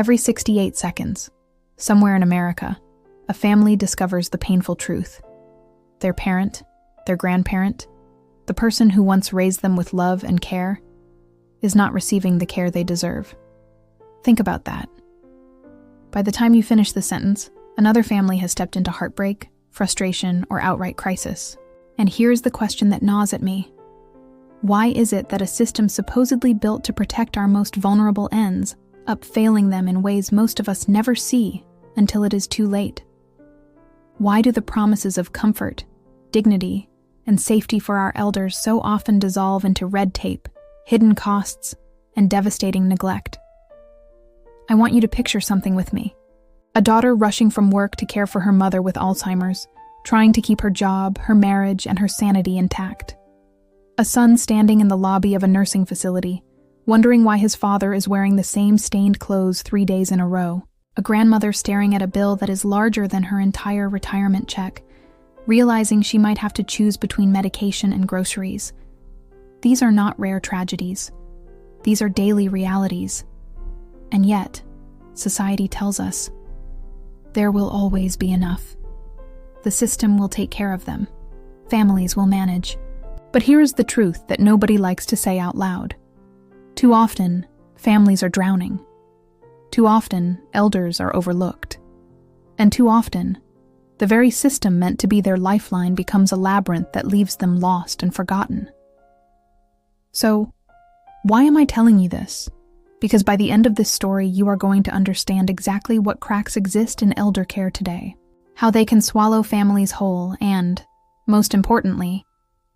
Every 68 seconds, somewhere in America, a family discovers the painful truth. Their parent, their grandparent, the person who once raised them with love and care, is not receiving the care they deserve. Think about that. By the time you finish the sentence, another family has stepped into heartbreak, frustration, or outright crisis. And here's the question that gnaws at me. Why is it that a system supposedly built to protect our most vulnerable ends up failing them in ways most of us never see until it is too late? Why do the promises of comfort, dignity, and safety for our elders so often dissolve into red tape, hidden costs, and devastating neglect? I want you to picture something with me. A daughter rushing from work to care for her mother with Alzheimer's, trying to keep her job, her marriage, and her sanity intact. A son standing in the lobby of a nursing facility, wondering why his father is wearing the same stained clothes 3 days in a row. A grandmother staring at a bill that is larger than her entire retirement check, realizing she might have to choose between medication and groceries. These are not rare tragedies. These are daily realities. And yet, society tells us, there will always be enough. The system will take care of them. Families will manage. But here is the truth that nobody likes to say out loud. Too often, families are drowning. Too often, elders are overlooked. And too often, the very system meant to be their lifeline becomes a labyrinth that leaves them lost and forgotten. So, why am I telling you this? Because by the end of this story, you are going to understand exactly what cracks exist in elder care today, how they can swallow families whole, and, most importantly,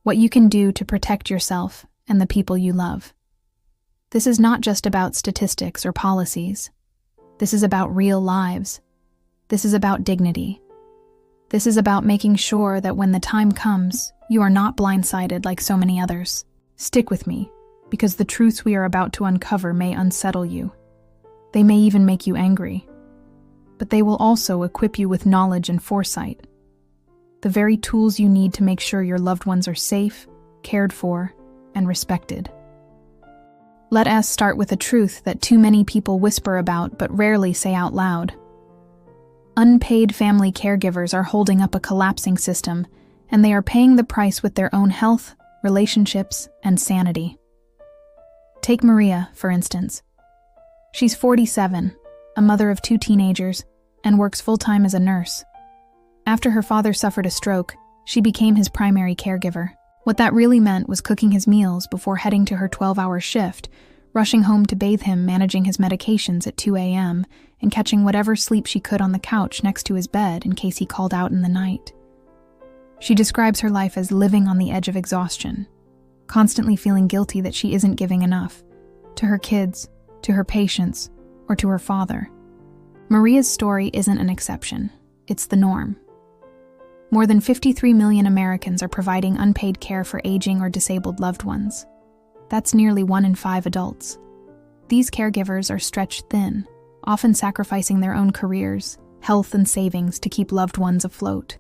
what you can do to protect yourself and the people you love. This is not just about statistics or policies. This is about real lives. This is about dignity. This is about making sure that when the time comes, you are not blindsided like so many others. Stick with me, because the truths we are about to uncover may unsettle you. They may even make you angry. But they will also equip you with knowledge and foresight. The very tools you need to make sure your loved ones are safe, cared for, and respected. Let us start with a truth that too many people whisper about but rarely say out loud. Unpaid family caregivers are holding up a collapsing system, and they are paying the price with their own health, relationships, and sanity. Take Maria, for instance. She's 47, a mother of 2 teenagers, and works full-time as a nurse. After her father suffered a stroke, she became his primary caregiver. What that really meant was cooking his meals before heading to her 12-hour shift, rushing home to bathe him, managing his medications at 2 a.m., and catching whatever sleep she could on the couch next to his bed in case he called out in the night. She describes her life as living on the edge of exhaustion, constantly feeling guilty that she isn't giving enough, to her kids, to her patients, or to her father. Maria's story isn't an exception, it's the norm. More than 53 million Americans are providing unpaid care for aging or disabled loved ones. That's nearly 1 in 5 adults. These caregivers are stretched thin, often sacrificing their own careers, health, and savings to keep loved ones afloat.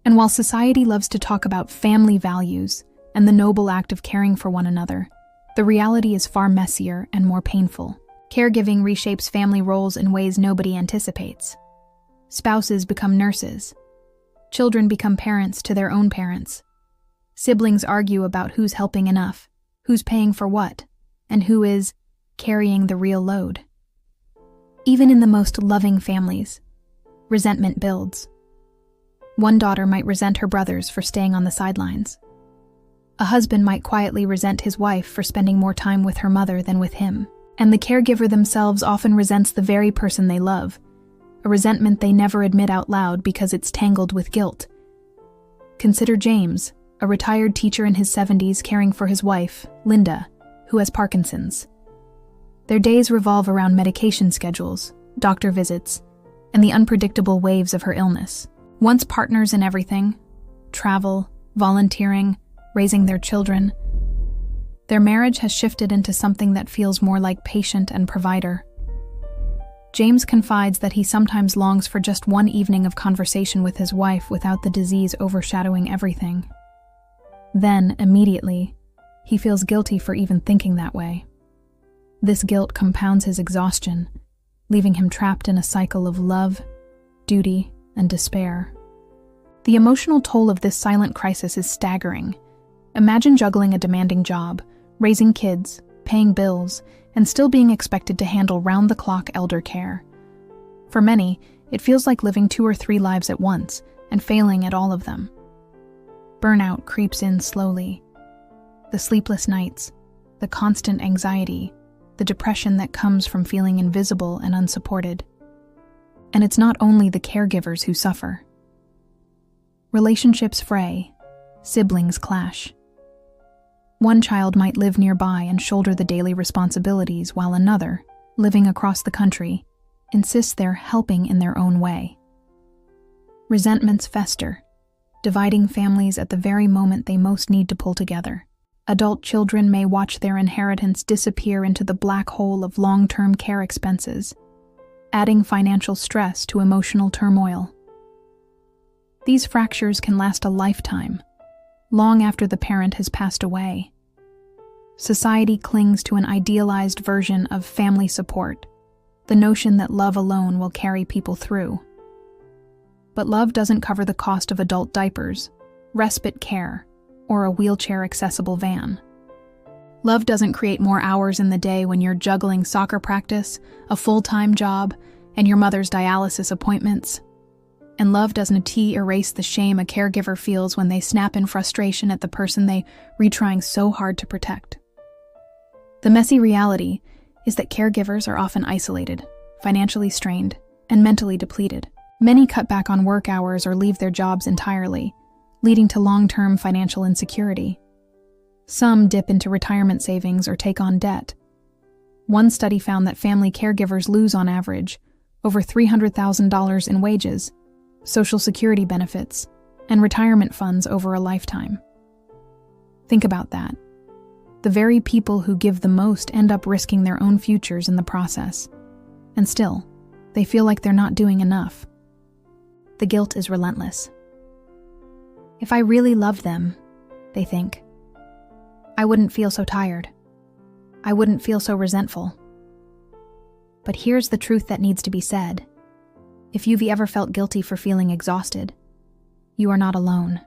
And while society loves to talk about family values and the noble act of caring for one another, the reality is far messier and more painful. Caregiving reshapes family roles in ways nobody anticipates. Spouses become nurses. Children become parents to their own parents. Siblings argue about who's helping enough, who's paying for what, and who is carrying the real load. Even in the most loving families, resentment builds. One daughter might resent her brothers for staying on the sidelines. A husband might quietly resent his wife for spending more time with her mother than with him. And the caregiver themselves often resents the very person they love, a resentment they never admit out loud because it's tangled with guilt. Consider James, a retired teacher in his 70s caring for his wife, Linda, who has Parkinson's. Their days revolve around medication schedules, doctor visits, and the unpredictable waves of her illness. Once partners in everything, travel, volunteering, raising their children, their marriage has shifted into something that feels more like patient and provider. James confides that he sometimes longs for just one evening of conversation with his wife without the disease overshadowing everything. Then, immediately, he feels guilty for even thinking that way. This guilt compounds his exhaustion, leaving him trapped in a cycle of love, duty, and despair. The emotional toll of this silent crisis is staggering. Imagine juggling a demanding job, raising kids, paying bills, and still being expected to handle round-the-clock elder care. For many, it feels like living 2 or 3 lives at once and failing at all of them. Burnout creeps in slowly. The sleepless nights, the constant anxiety, the depression that comes from feeling invisible and unsupported. And it's not only the caregivers who suffer. Relationships fray, siblings clash. One child might live nearby and shoulder the daily responsibilities while another, living across the country, insists they're helping in their own way. Resentments fester, dividing families at the very moment they most need to pull together. Adult children may watch their inheritance disappear into the black hole of long-term care expenses, adding financial stress to emotional turmoil. These fractures can last a lifetime, long after the parent has passed away. Society clings to an idealized version of family support, the notion that love alone will carry people through. But love doesn't cover the cost of adult diapers, respite care, or a wheelchair-accessible van. Love doesn't create more hours in the day when you're juggling soccer practice, a full-time job, and your mother's dialysis appointments. And love doesn't erase the shame a caregiver feels when they snap in frustration at the person they were trying so hard to protect. The messy reality is that caregivers are often isolated, financially strained, and mentally depleted. Many cut back on work hours or leave their jobs entirely, leading to long-term financial insecurity. Some dip into retirement savings or take on debt. One study found that family caregivers lose, on average, over $300,000 in wages, Social Security benefits, and retirement funds over a lifetime. Think about that. The very people who give the most end up risking their own futures in the process. And still, they feel like they're not doing enough. The guilt is relentless. If I really loved them, they think, I wouldn't feel so tired. I wouldn't feel so resentful. But here's the truth that needs to be said. If you've ever felt guilty for feeling exhausted, you are not alone.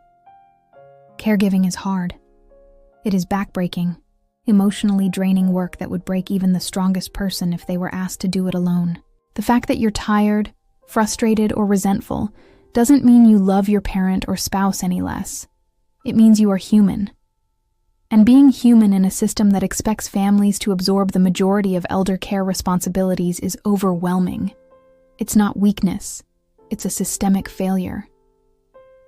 Caregiving is hard. It is backbreaking, emotionally draining work that would break even the strongest person if they were asked to do it alone. The fact that you're tired, frustrated, or resentful doesn't mean you love your parent or spouse any less. It means you are human. And being human in a system that expects families to absorb the majority of elder care responsibilities is overwhelming. It's not weakness, it's a systemic failure.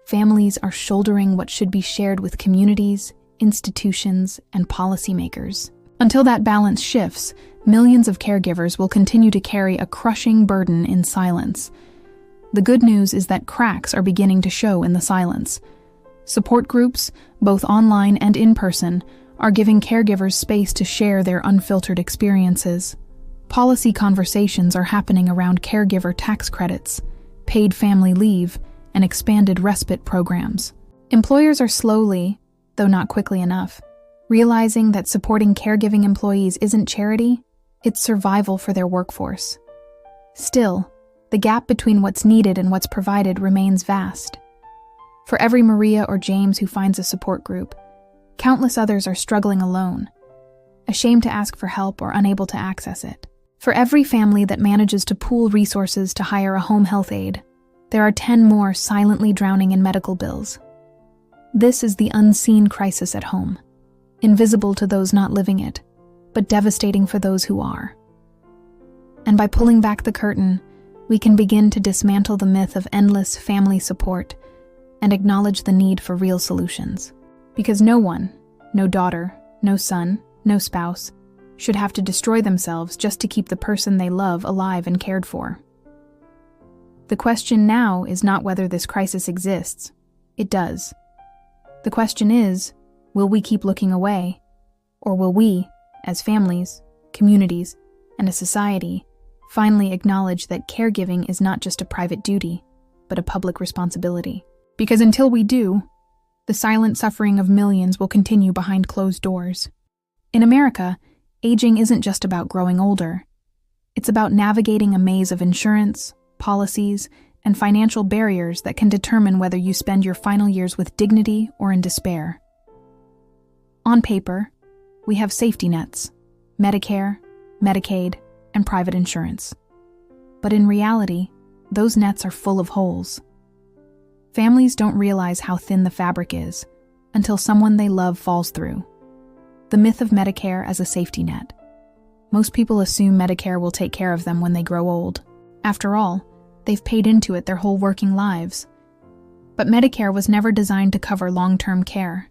Families are shouldering what should be shared with communities, institutions, and policymakers. Until that balance shifts, millions of caregivers will continue to carry a crushing burden in silence. The good news is that cracks are beginning to show in the silence. Support groups, both online and in person, are giving caregivers space to share their unfiltered experiences. Policy conversations are happening around caregiver tax credits, paid family leave, and expanded respite programs. Employers are slowly, though not quickly enough, realizing that supporting caregiving employees isn't charity, it's survival for their workforce. Still, the gap between what's needed and what's provided remains vast. For every Maria or James who finds a support group, countless others are struggling alone, ashamed to ask for help or unable to access it. For every family that manages to pool resources to hire a home health aide, there are 10 more silently drowning in medical bills. This is the unseen crisis at home, invisible to those not living it, but devastating for those who are. And by pulling back the curtain, we can begin to dismantle the myth of endless family support and acknowledge the need for real solutions. Because no one, no daughter, no son, no spouse, should have to destroy themselves just to keep the person they love alive and cared for. The question now is not whether this crisis exists. It does. The question is, will we keep looking away? Or will we, as families, communities, and a society, finally acknowledge that caregiving is not just a private duty, but a public responsibility? Because until we do, the silent suffering of millions will continue behind closed doors. In America, aging isn't just about growing older. It's about navigating a maze of insurance, policies, and financial barriers that can determine whether you spend your final years with dignity or in despair. On paper, we have safety nets, Medicare, Medicaid, and private insurance. But in reality, those nets are full of holes. Families don't realize how thin the fabric is until someone they love falls through. The myth of Medicare as a safety net. Most people assume Medicare will take care of them when they grow old. After all, they've paid into it their whole working lives. But Medicare was never designed to cover long-term care.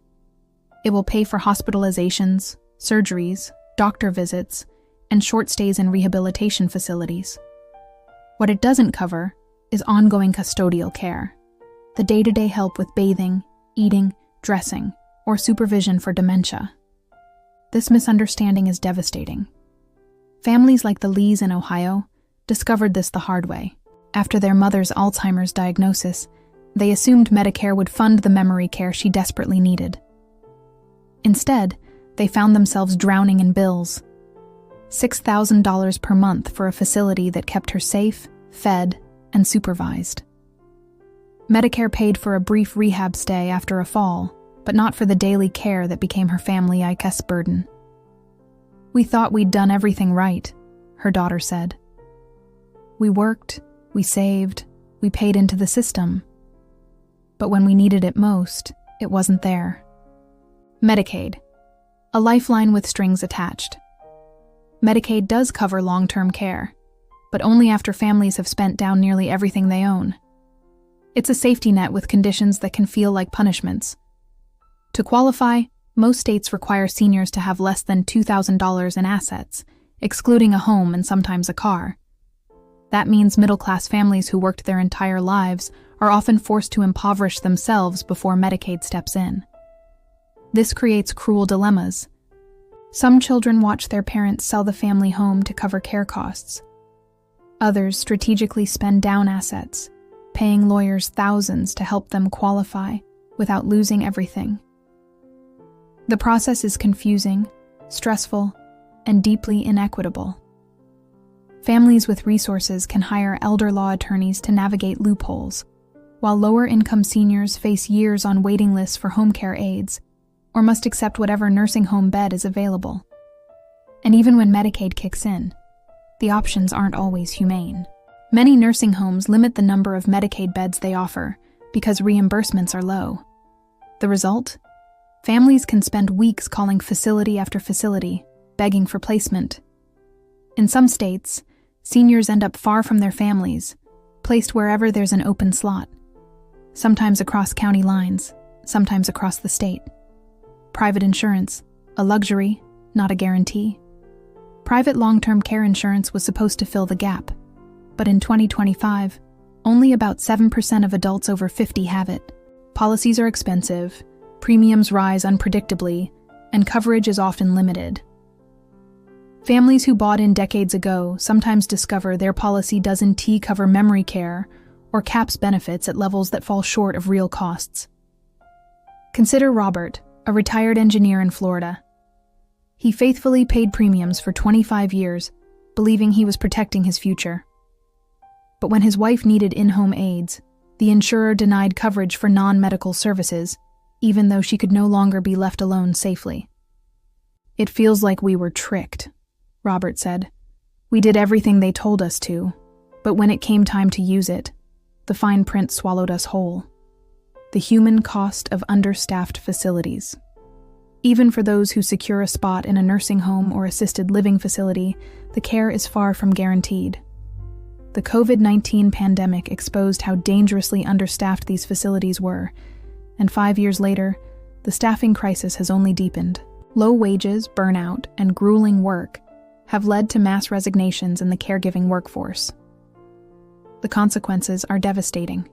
It will pay for hospitalizations, surgeries, doctor visits, and short stays in rehabilitation facilities. What it doesn't cover is ongoing custodial care, the day-to-day help with bathing, eating, dressing, or supervision for dementia. This misunderstanding is devastating. Families like the Lees in Ohio discovered this the hard way. After their mother's Alzheimer's diagnosis, they assumed Medicare would fund the memory care she desperately needed. Instead, they found themselves drowning in bills. $6,000 per month for a facility that kept her safe, fed, and supervised. Medicare paid for a brief rehab stay after a fall, but not for the daily care that became her family's burden. "We thought we'd done everything right," her daughter said. "We worked, we saved, we paid into the system. But when we needed it most, it wasn't there." Medicaid, a lifeline with strings attached. Medicaid does cover long-term care, but only after families have spent down nearly everything they own. It's a safety net with conditions that can feel like punishments. To qualify, most states require seniors to have less than $2,000 in assets, excluding a home and sometimes a car. That means middle-class families who worked their entire lives are often forced to impoverish themselves before Medicaid steps in. This creates cruel dilemmas. Some children watch their parents sell the family home to cover care costs. Others strategically spend down assets, paying lawyers thousands to help them qualify without losing everything. The process is confusing, stressful, and deeply inequitable. Families with resources can hire elder law attorneys to navigate loopholes, while lower-income seniors face years on waiting lists for home care aides or must accept whatever nursing home bed is available. And even when Medicaid kicks in, the options aren't always humane. Many nursing homes limit the number of Medicaid beds they offer because reimbursements are low. The result? Families can spend weeks calling facility after facility, begging for placement. In some states, seniors end up far from their families, placed wherever there's an open slot, sometimes across county lines, sometimes across the state. Private insurance, a luxury, not a guarantee. Private long-term care insurance was supposed to fill the gap, but in 2025, only about 7% of adults over 50 have it. Policies are expensive, premiums rise unpredictably, and coverage is often limited. Families who bought in decades ago sometimes discover their policy doesn't cover memory care or caps benefits at levels that fall short of real costs. Consider Robert, a retired engineer in Florida. He faithfully paid premiums for 25 years, believing he was protecting his future. But when his wife needed in-home aides, the insurer denied coverage for non-medical services, even though she could no longer be left alone safely. "It feels like we were tricked," Robert said. "We did everything they told us to, but when it came time to use it, the fine print swallowed us whole. The human cost of understaffed facilities. Even for those who secure a spot in a nursing home or assisted living facility, the care is far from guaranteed. The COVID-19 pandemic exposed how dangerously understaffed these facilities were, and 5 years later, the staffing crisis has only deepened. Low wages, burnout, and grueling work have led to mass resignations in the caregiving workforce. The consequences are devastating.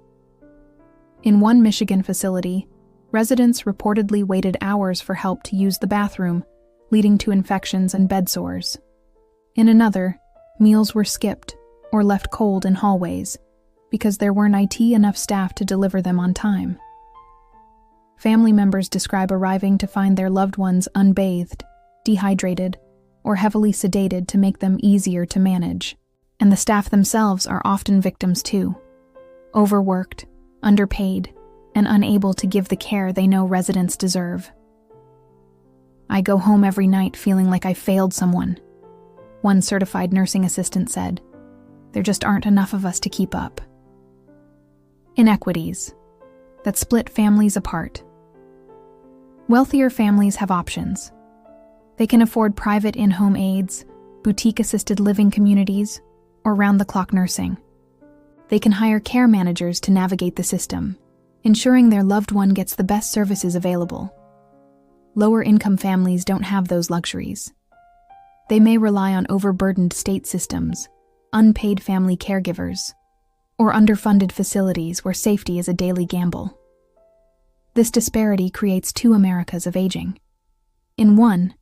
In one Michigan facility, residents reportedly waited hours for help to use the bathroom, leading to infections and bed sores. In another, meals were skipped or left cold in hallways because there weren't enough staff to deliver them on time. Family members describe arriving to find their loved ones unbathed, dehydrated, or heavily sedated to make them easier to manage. And the staff themselves are often victims too, overworked, underpaid, and unable to give the care they know residents deserve. "I go home every night feeling like I failed someone," one certified nursing assistant said. "There just aren't enough of us to keep up." Inequities that split families apart. Wealthier families have options. They can afford private in-home aides, boutique-assisted living communities, or round-the-clock nursing. They can hire care managers to navigate the system, ensuring their loved one gets the best services available. Lower-income families don't have those luxuries. They may rely on overburdened state systems, unpaid family caregivers, or underfunded facilities where safety is a daily gamble. This disparity creates two Americas of aging. In one,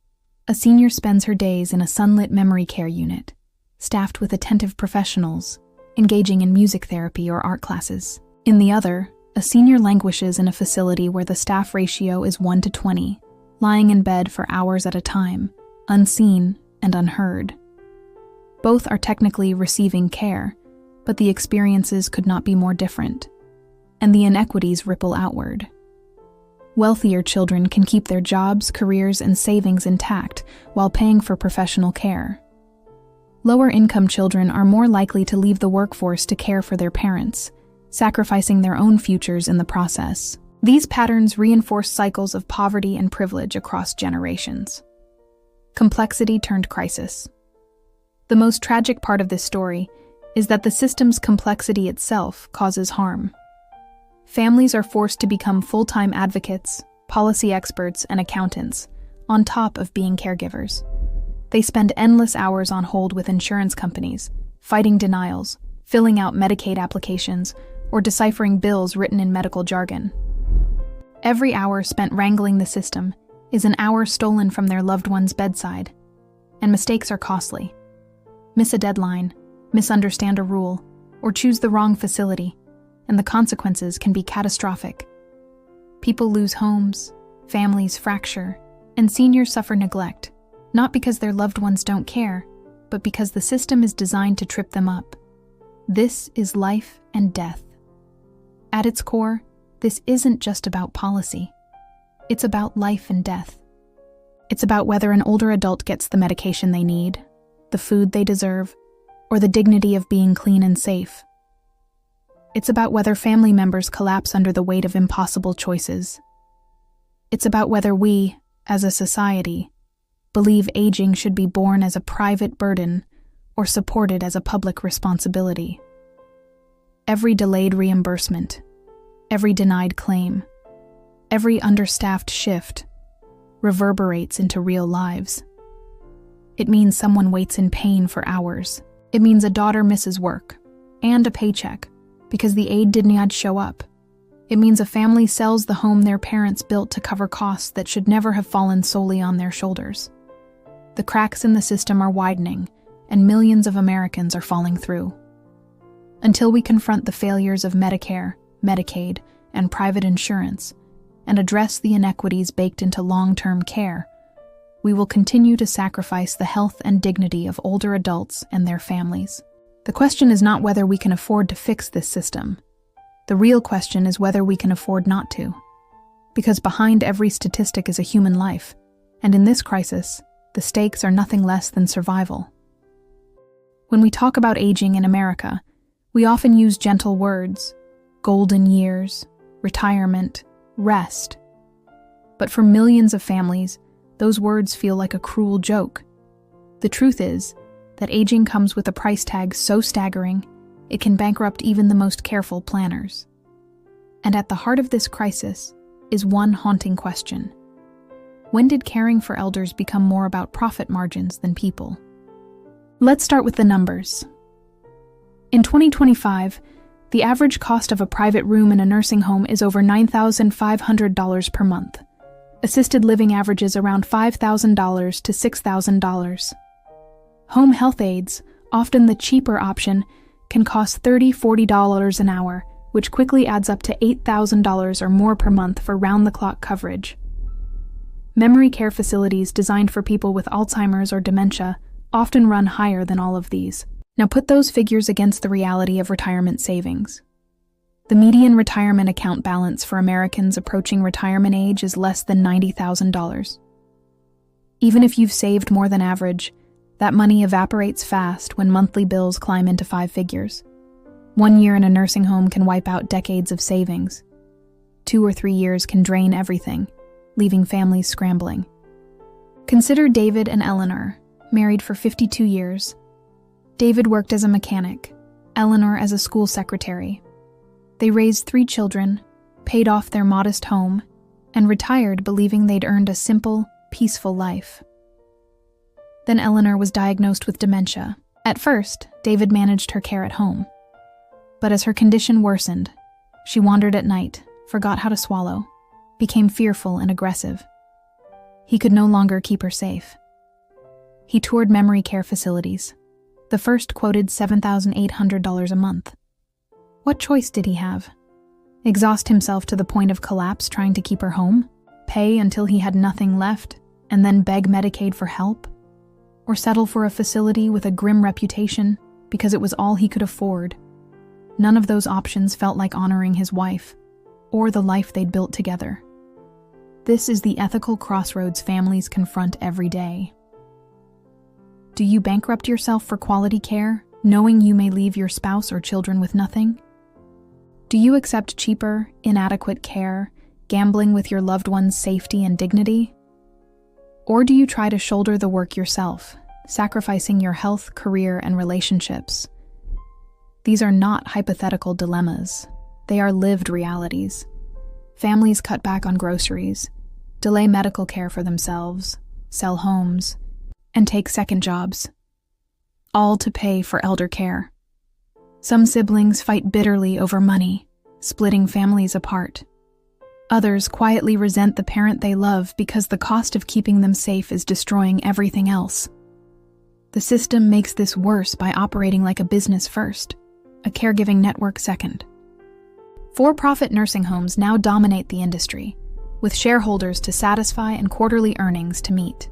a senior spends her days in a sunlit memory care unit, staffed with attentive professionals, engaging in music therapy or art classes. In the other, a senior languishes in a facility where the staff ratio is 1 to 20, lying in bed for hours at a time, unseen and unheard. Both are technically receiving care, but the experiences could not be more different, and the inequities ripple outward. Wealthier children can keep their jobs, careers, and savings intact while paying for professional care. Lower-income children are more likely to leave the workforce to care for their parents, sacrificing their own futures in the process. These patterns reinforce cycles of poverty and privilege across generations. Complexity turned crisis. The most tragic part of this story is that the system's complexity itself causes harm. Families are forced to become full-time advocates, policy experts, and accountants, on top of being caregivers. They spend endless hours on hold with insurance companies, fighting denials, filling out Medicaid applications, or deciphering bills written in medical jargon. Every hour spent wrangling the system is an hour stolen from their loved one's bedside, and mistakes are costly. Miss a deadline, misunderstand a rule, or choose the wrong facility, and the consequences can be catastrophic. People lose homes, families fracture, and seniors suffer neglect, not because their loved ones don't care, but because the system is designed to trip them up. This is life and death. At its core, this isn't just about policy. It's about life and death. It's about whether an older adult gets the medication they need, the food they deserve, or the dignity of being clean and safe. It's about whether family members collapse under the weight of impossible choices. It's about whether we, as a society, believe aging should be borne as a private burden or supported as a public responsibility. Every delayed reimbursement, every denied claim, every understaffed shift reverberates into real lives. It means someone waits in pain for hours. It means a daughter misses work and a paycheck because the aide did not show up. It means a family sells the home their parents built to cover costs that should never have fallen solely on their shoulders. The cracks in the system are widening, and millions of Americans are falling through. Until we confront the failures of Medicare, Medicaid, and private insurance, and address the inequities baked into long-term care, we will continue to sacrifice the health and dignity of older adults and their families. The question is not whether we can afford to fix this system. The real question is whether we can afford not to. Because behind every statistic is a human life, and in this crisis, the stakes are nothing less than survival. When we talk about aging in America, we often use gentle words: golden years, retirement, rest. But for millions of families, those words feel like a cruel joke. The truth is that aging comes with a price tag so staggering, it can bankrupt even the most careful planners. And at the heart of this crisis is one haunting question. When did caring for elders become more about profit margins than people? Let's start with the numbers. In 2025, the average cost of a private room in a nursing home is over $9,500 per month. Assisted living averages around $5,000 to $6,000. Home health aides, often the cheaper option, can cost $30–40 an hour, which quickly adds up to $8,000 or more per month for round-the-clock coverage. Memory care facilities designed for people with Alzheimer's or dementia often run higher than all of these. Now put those figures against the reality of retirement savings. The median retirement account balance for Americans approaching retirement age is less than $90,000. Even if you've saved more than average, that money evaporates fast when monthly bills climb into 5 figures. 1 year in a nursing home can wipe out decades of savings. 2 or 3 years can drain everything, leaving families scrambling. Consider David and Eleanor, married for 52 years. David worked as a mechanic, Eleanor as a school secretary. They raised 3 children, paid off their modest home, and retired believing they'd earned a simple, peaceful life. Then Eleanor was diagnosed with dementia. At first, David managed her care at home. But as her condition worsened, she wandered at night, forgot how to swallow, became fearful and aggressive. He could no longer keep her safe. He toured memory care facilities. The first quoted $7,800 a month. What choice did he have? Exhaust himself to the point of collapse trying to keep her home? Pay until he had nothing left, and then beg Medicaid for help? Or settle for a facility with a grim reputation because it was all he could afford? None of those options felt like honoring his wife, or the life they'd built together. This is the ethical crossroads families confront every day. Do you bankrupt yourself for quality care, knowing you may leave your spouse or children with nothing? Do you accept cheaper, inadequate care, gambling with your loved one's safety and dignity? Or do you try to shoulder the work yourself, sacrificing your health, career, and relationships? These are not hypothetical dilemmas. They are lived realities. Families cut back on groceries, delay medical care for themselves, sell homes, and take second jobs, all to pay for elder care. Some siblings fight bitterly over money, splitting families apart. Others quietly resent the parent they love because the cost of keeping them safe is destroying everything else. The system makes this worse by operating like a business first, a caregiving network second. For-profit nursing homes now dominate the industry, with shareholders to satisfy and quarterly earnings to meet.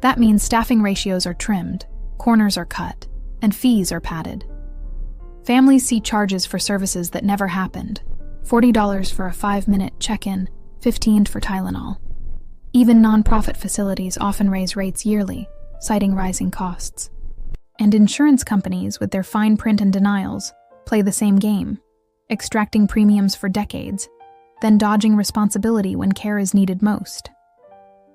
That means staffing ratios are trimmed, corners are cut, and fees are padded. Families see charges for services that never happened, $40 for a 5-minute check-in, $15 for Tylenol. Even nonprofit facilities often raise rates yearly, citing rising costs. And insurance companies, with their fine print and denials, play the same game, extracting premiums for decades, then dodging responsibility when care is needed most.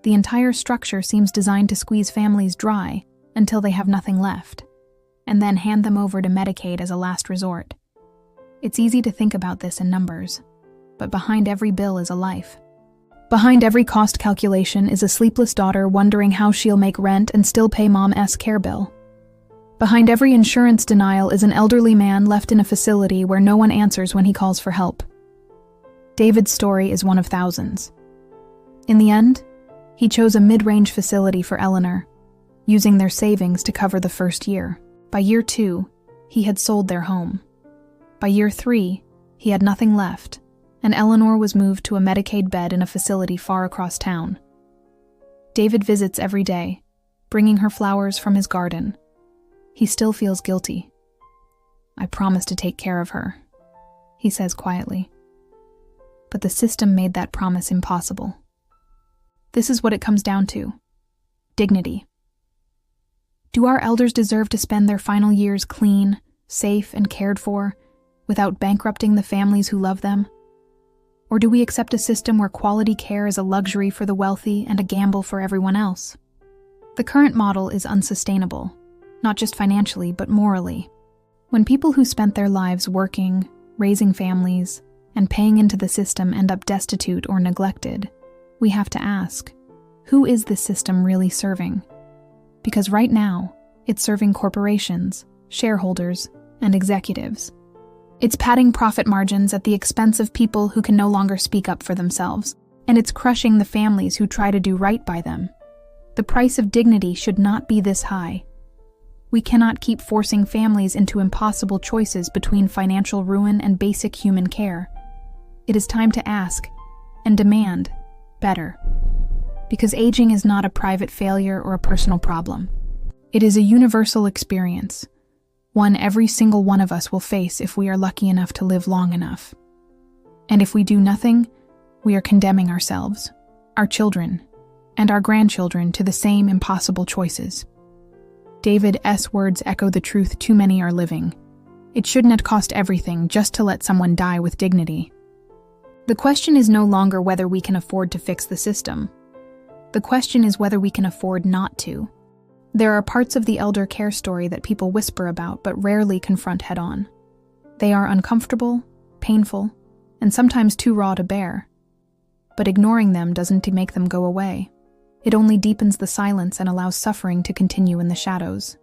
The entire structure seems designed to squeeze families dry until they have nothing left, and then hand them over to Medicaid as a last resort. It's easy to think about this in numbers, but behind every bill is a life. Behind every cost calculation is a sleepless daughter wondering how she'll make rent and still pay Mom's care bill. Behind every insurance denial is an elderly man left in a facility where no one answers when he calls for help. David's story is one of thousands. In the end, he chose a mid-range facility for Eleanor, using their savings to cover the first year. By year 2, he had sold their home. By year 3, he had nothing left, and Eleanor was moved to a Medicaid bed in a facility far across town. David visits every day, bringing her flowers from his garden. He still feels guilty. "I promised to take care of her," he says quietly. But the system made that promise impossible. This is what it comes down to: dignity. Do our elders deserve to spend their final years clean, safe, and cared for, without bankrupting the families who love them? Or do we accept a system where quality care is a luxury for the wealthy and a gamble for everyone else? The current model is unsustainable, not just financially, but morally. When people who spent their lives working, raising families, and paying into the system end up destitute or neglected, we have to ask, who is this system really serving? Because right now, it's serving corporations, shareholders, and executives. It's padding profit margins at the expense of people who can no longer speak up for themselves, and it's crushing the families who try to do right by them. The price of dignity should not be this high. We cannot keep forcing families into impossible choices between financial ruin and basic human care. It is time to ask, and demand, better. Because aging is not a private failure or a personal problem. It is a universal experience, one every single one of us will face if we are lucky enough to live long enough. And if we do nothing, we are condemning ourselves, our children, and our grandchildren to the same impossible choices. David S. words echo the truth too many are living. It shouldn't cost everything just to let someone die with dignity. The question is no longer whether we can afford to fix the system. The question is whether we can afford not to. There are parts of the elder care story that people whisper about but rarely confront head-on. They are uncomfortable, painful, and sometimes too raw to bear. But ignoring them doesn't make them go away. It only deepens the silence and allows suffering to continue in the shadows.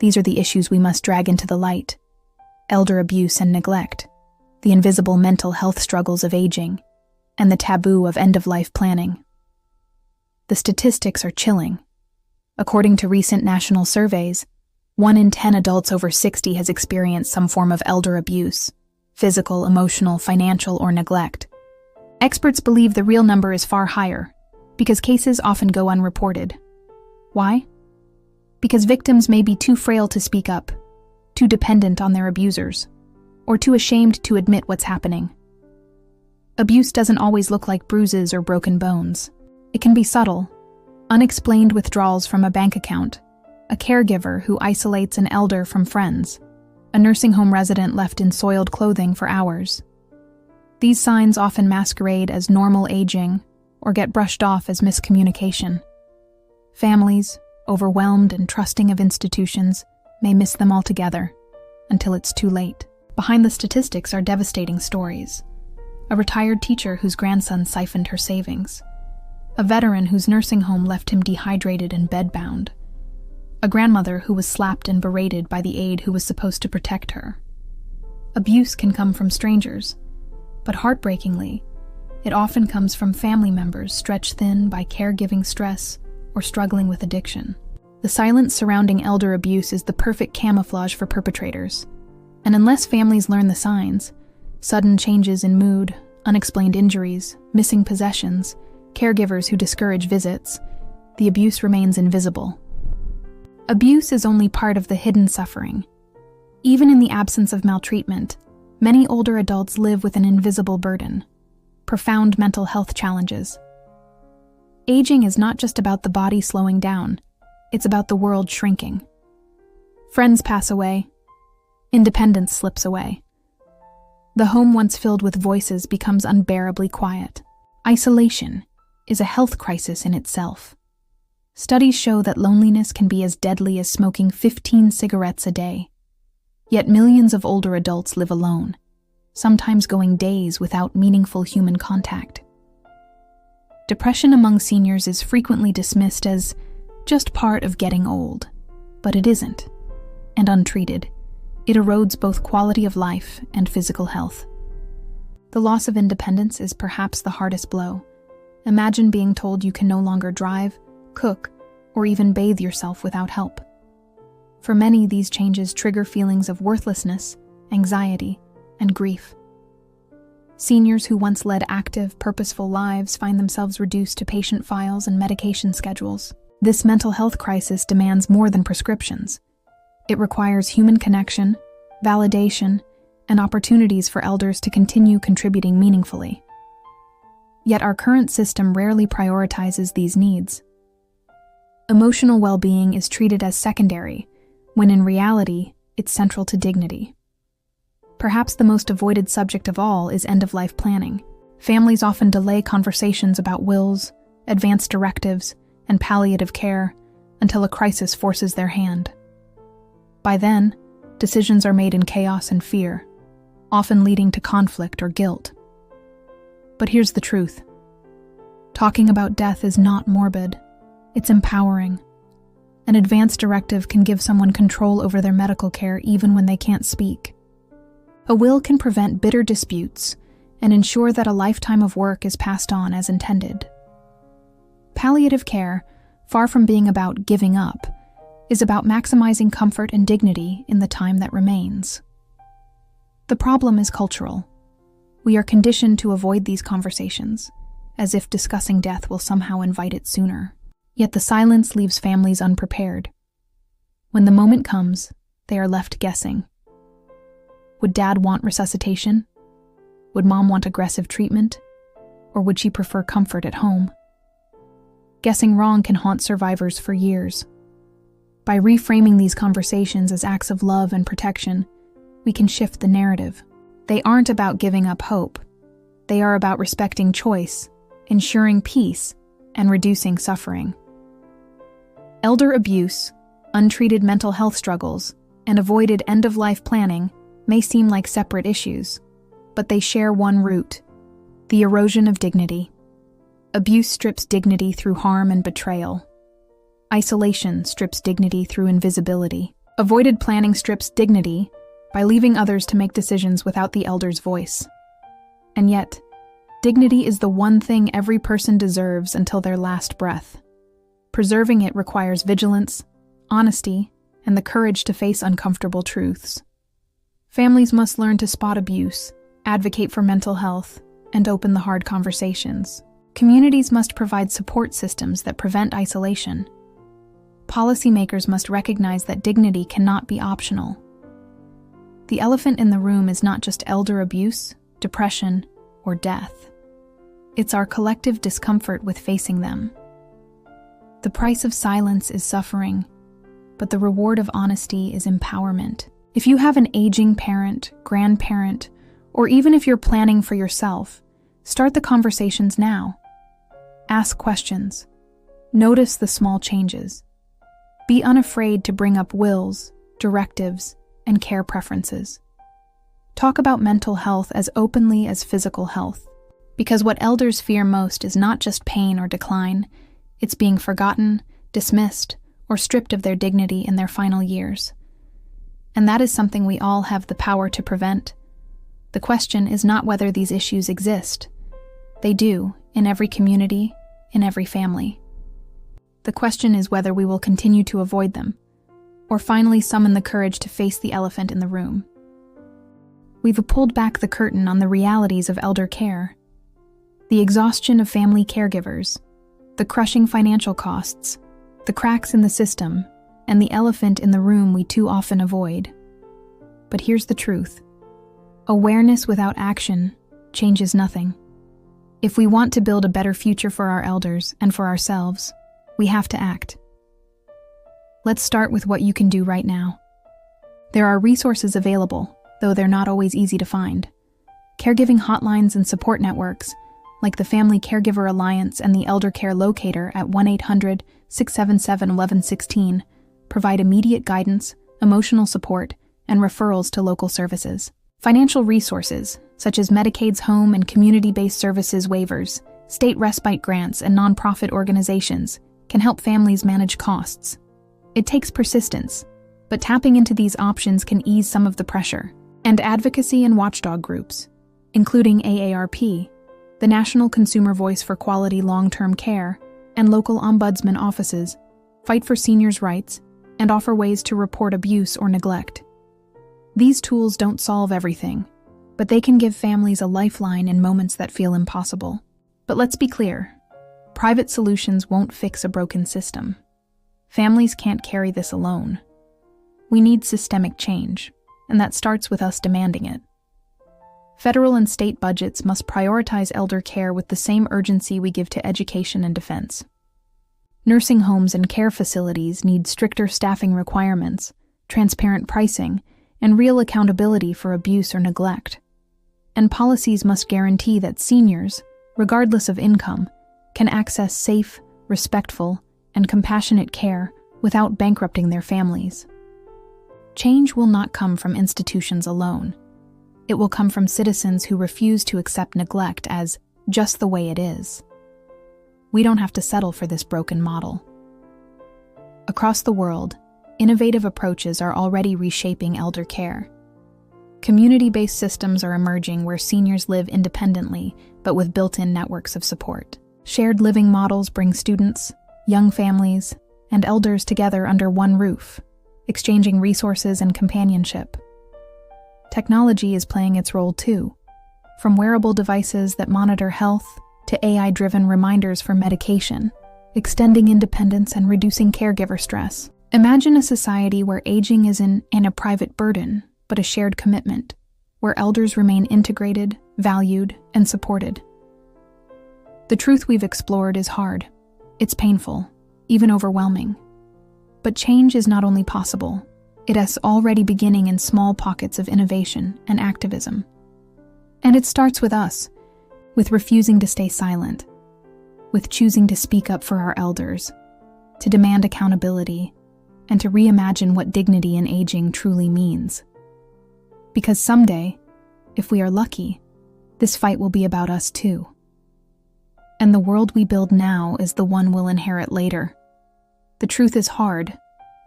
These are the issues we must drag into the light: elder abuse and neglect, the invisible mental health struggles of aging, and the taboo of end-of-life planning. The statistics are chilling. According to recent national surveys, 1 in 10 adults over 60 has experienced some form of elder abuse, physical, emotional, financial, or neglect. Experts believe the real number is far higher, because cases often go unreported. Why? Because victims may be too frail to speak up, too dependent on their abusers, or too ashamed to admit what's happening. Abuse doesn't always look like bruises or broken bones. It can be subtle, unexplained withdrawals from a bank account, a caregiver who isolates an elder from friends, a nursing home resident left in soiled clothing for hours. These signs often masquerade as normal aging or get brushed off as miscommunication. Families, overwhelmed and trusting of institutions, may miss them altogether until it's too late. Behind the statistics are devastating stories. A retired teacher whose grandson siphoned her savings. A veteran whose nursing home left him dehydrated and bedbound. A grandmother who was slapped and berated by the aide who was supposed to protect her. Abuse can come from strangers, but heartbreakingly, it often comes from family members stretched thin by caregiving stress or struggling with addiction. The silence surrounding elder abuse is the perfect camouflage for perpetrators. And unless families learn the signs, sudden changes in mood, unexplained injuries, missing possessions, caregivers who discourage visits, the abuse remains invisible. Abuse is only part of the hidden suffering. Even in the absence of maltreatment, many older adults live with an invisible burden, profound mental health challenges. Aging is not just about the body slowing down, it's about the world shrinking. Friends pass away, independence slips away. The home once filled with voices becomes unbearably quiet. Isolation is a health crisis in itself. Studies show that loneliness can be as deadly as smoking 15 cigarettes a day. Yet millions of older adults live alone, sometimes going days without meaningful human contact. Depression among seniors is frequently dismissed as just part of getting old, but it isn't. And untreated, it erodes both quality of life and physical health. The loss of independence is perhaps the hardest blow. Imagine being told you can no longer drive, cook, or even bathe yourself without help. For many, these changes trigger feelings of worthlessness, anxiety, and grief. Seniors who once led active, purposeful lives find themselves reduced to patient files and medication schedules. This mental health crisis demands more than prescriptions. It requires human connection, validation, and opportunities for elders to continue contributing meaningfully. Yet our current system rarely prioritizes these needs. Emotional well-being is treated as secondary, when in reality, it's central to dignity. Perhaps the most avoided subject of all is end-of-life planning. Families often delay conversations about wills, advance directives, and palliative care until a crisis forces their hand. By then, decisions are made in chaos and fear, often leading to conflict or guilt. But here's the truth. Talking about death is not morbid. It's empowering. An advance directive can give someone control over their medical care even when they can't speak. A will can prevent bitter disputes and ensure that a lifetime of work is passed on as intended. Palliative care, far from being about giving up, is about maximizing comfort and dignity in the time that remains. The problem is cultural. We are conditioned to avoid these conversations, as if discussing death will somehow invite it sooner. Yet the silence leaves families unprepared. When the moment comes, they are left guessing. Would dad want resuscitation? Would mom want aggressive treatment? Or would she prefer comfort at home? Guessing wrong can haunt survivors for years. By reframing these conversations as acts of love and protection, we can shift the narrative. They aren't about giving up hope. They are about respecting choice, ensuring peace, and reducing suffering. Elder abuse, untreated mental health struggles, and avoided end-of-life planning may seem like separate issues, but they share one root: the erosion of dignity. Abuse strips dignity through harm and betrayal. Isolation strips dignity through invisibility. Avoided planning strips dignity by leaving others to make decisions without the elder's voice. And yet, dignity is the one thing every person deserves until their last breath. Preserving it requires vigilance, honesty, and the courage to face uncomfortable truths. Families must learn to spot abuse, advocate for mental health, and open the hard conversations. Communities must provide support systems that prevent isolation. Policymakers must recognize that dignity cannot be optional. The elephant in the room is not just elder abuse, depression, or death. It's our collective discomfort with facing them. The price of silence is suffering, but the reward of honesty is empowerment. If you have an aging parent, grandparent, or even if you're planning for yourself, start the conversations now. Ask questions. Notice the small changes. Be unafraid to bring up wills, directives, and care preferences. Talk about mental health as openly as physical health, because what elders fear most is not just pain or decline, it's being forgotten, dismissed, or stripped of their dignity in their final years. And that is something we all have the power to prevent. The question is not whether these issues exist. They do, in every community, in every family. The question is whether we will continue to avoid them, or finally summon the courage to face the elephant in the room. We've pulled back the curtain on the realities of elder care. The exhaustion of family caregivers, the crushing financial costs, the cracks in the system, and the elephant in the room we too often avoid. But here's the truth. Awareness without action changes nothing. If we want to build a better future for our elders and for ourselves, we have to act. Let's start with what you can do right now. There are resources available, though they're not always easy to find. Caregiving hotlines and support networks, like the Family Caregiver Alliance and the Elder Care Locator at 1-800-677-1116, provide immediate guidance, emotional support, and referrals to local services. Financial resources, such as Medicaid's home and community-based services waivers, state respite grants, and nonprofit organizations, can help families manage costs. It takes persistence, but tapping into these options can ease some of the pressure. And advocacy and watchdog groups, including AARP, the National Consumer Voice for Quality Long-Term Care, and local ombudsman offices, fight for seniors' rights and offer ways to report abuse or neglect. These tools don't solve everything, but they can give families a lifeline in moments that feel impossible. But let's be clear, private solutions won't fix a broken system. Families can't carry this alone. We need systemic change, and that starts with us demanding it. Federal and state budgets must prioritize elder care with the same urgency we give to education and defense. Nursing homes and care facilities need stricter staffing requirements, transparent pricing, and real accountability for abuse or neglect. And policies must guarantee that seniors, regardless of income, can access safe, respectful, and compassionate care without bankrupting their families. Change will not come from institutions alone. It will come from citizens who refuse to accept neglect as just the way it is. We don't have to settle for this broken model. Across the world, innovative approaches are already reshaping elder care. Community-based systems are emerging where seniors live independently, but with built-in networks of support. Shared living models bring students, young families, and elders together under one roof, exchanging resources and companionship. Technology is playing its role too, from wearable devices that monitor health to AI-driven reminders for medication, extending independence and reducing caregiver stress. Imagine a society where aging isn't a private burden, but a shared commitment, where elders remain integrated, valued, and supported. The truth we've explored is hard. It's painful, even overwhelming. But change is not only possible, it is already beginning in small pockets of innovation and activism. And it starts with us, with refusing to stay silent, with choosing to speak up for our elders, to demand accountability, and to reimagine what dignity in aging truly means. Because someday, if we are lucky, this fight will be about us too. And the world we build now is the one we'll inherit later. The truth is hard,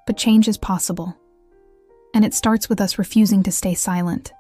but change is possible. And it starts with us refusing to stay silent.